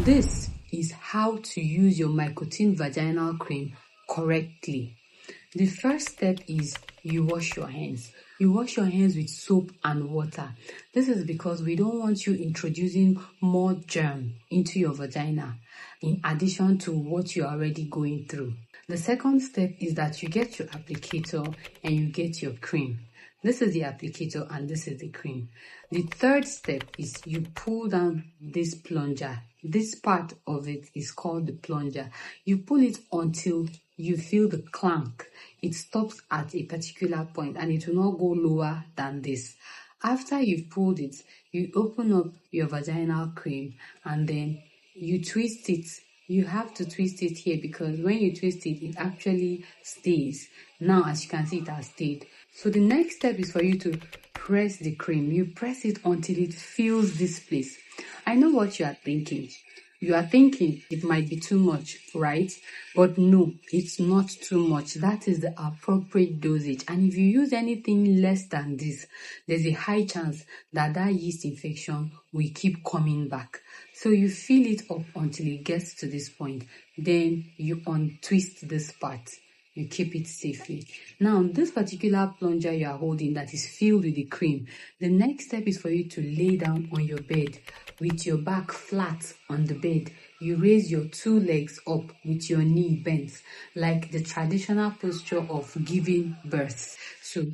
This is how to use your Mycoten Vaginal cream correctly. The first step is you wash your hands. You wash your hands with soap and water. This is because we don't want you introducing more germ into your vagina in addition to what you're already going through. The second step is that you get your applicator and you get your cream. This is the applicator and this is the cream. The third step is you pull down this plunger. This part of it is called the plunger. You pull it until you feel the clank. It stops at a particular point and it will not go lower than this. After you've pulled it, you open up your vaginal cream and then you twist it. You have to twist it here because when you twist it, it actually stays. Now, as you can see, it has stayed. So the next step is for you to press the cream. You press it until it fills this place. I know what you are thinking. You are thinking it might be too much, right? But no, it's not too much. That is the appropriate dosage. And if you use anything less than this, there's a high chance that that yeast infection will keep coming back. So you fill it up until it gets to this point. Then you untwist this part. You keep it safely. Now, this particular plunger you are holding that is filled with the cream, the next step is for you to lay down on your bed with your back flat on the bed. You raise your two legs up with your knee bent, like the traditional posture of giving birth. So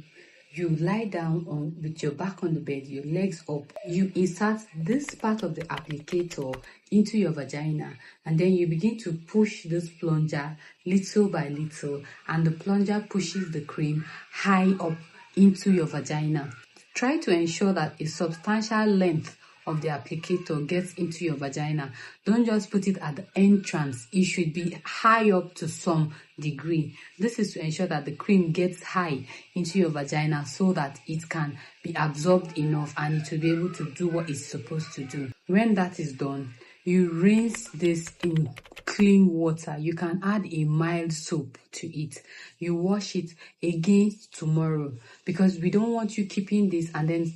you lie down with your back on the bed, your legs up. You insert this part of the applicator into your vagina and then you begin to push this plunger little by little and the plunger pushes the cream high up into your vagina. Try to ensure that a substantial length of the applicator gets into your vagina. Don't just put it at the entrance. It should be high up to some degree. This is to ensure that the cream gets high into your vagina so that it can be absorbed enough and it will be able to do what it's supposed to do. When that is done, you rinse this in clean water. You can add a mild soap to it. You wash it again tomorrow because we don't want you keeping this and then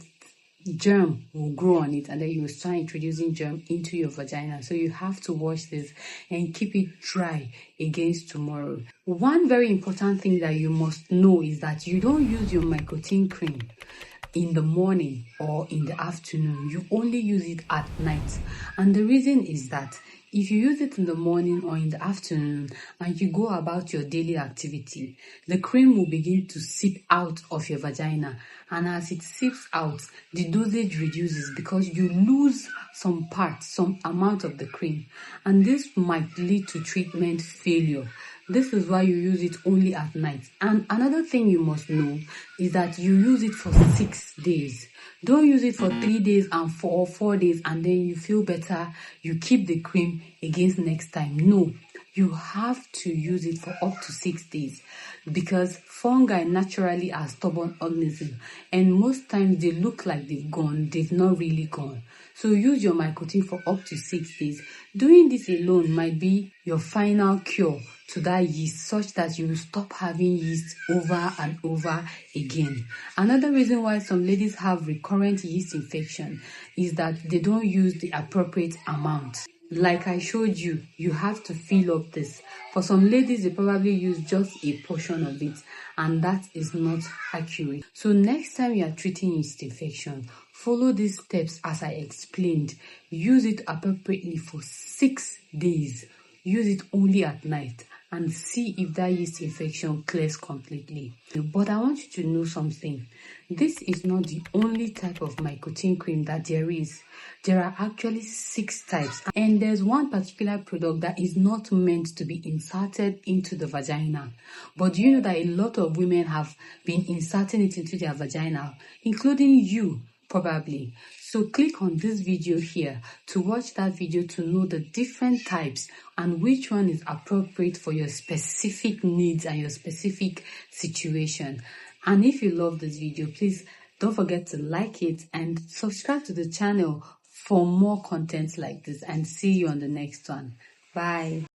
germ will grow on it and then you will start introducing germ into your vagina. So you have to wash this and keep it dry against tomorrow. One very important thing that you must know is that you don't use your Mycoten cream in the morning or in the afternoon. You only use it at night. And the reason is that if you use it in the morning or in the afternoon and you go about your daily activity, the cream will begin to seep out of your vagina. And as it seeps out, the dosage reduces because you lose some amount of the cream. And this might lead to treatment failure. This is why you use it only at night. And another thing you must know is that you use it for 6 days. Don't use it for 3 days and 4 days and then you feel better. You keep the cream against next time. No, you have to use it for up to 6 days because fungi naturally are stubborn organisms and most times they look like they've gone, they've not really gone. So use your Mycoten for up to 6 days. Doing this alone might be your final cure to that yeast such that you will stop having yeast over and over again. Another reason why some ladies have recurrent yeast infection is that they don't use the appropriate amount. Like I showed you, you have to fill up this. For some ladies, they probably use just a portion of it and that is not accurate. So next time you are treating yeast infection, follow these steps as I explained. Use it appropriately for 6 days. Use it only at night and see if that yeast infection clears completely. But I want you to know something. This is not the only type of Mycoten cream that there is. There are actually 6 types. And there's one particular product that is not meant to be inserted into the vagina. But do you know that a lot of women have been inserting it into their vagina, including you? Probably. So click on this video here to watch that video to know the different types and which one is appropriate for your specific needs and your specific situation. And if you love this video, please don't forget to like it and subscribe to the channel for more content like this and see you on the next one. Bye.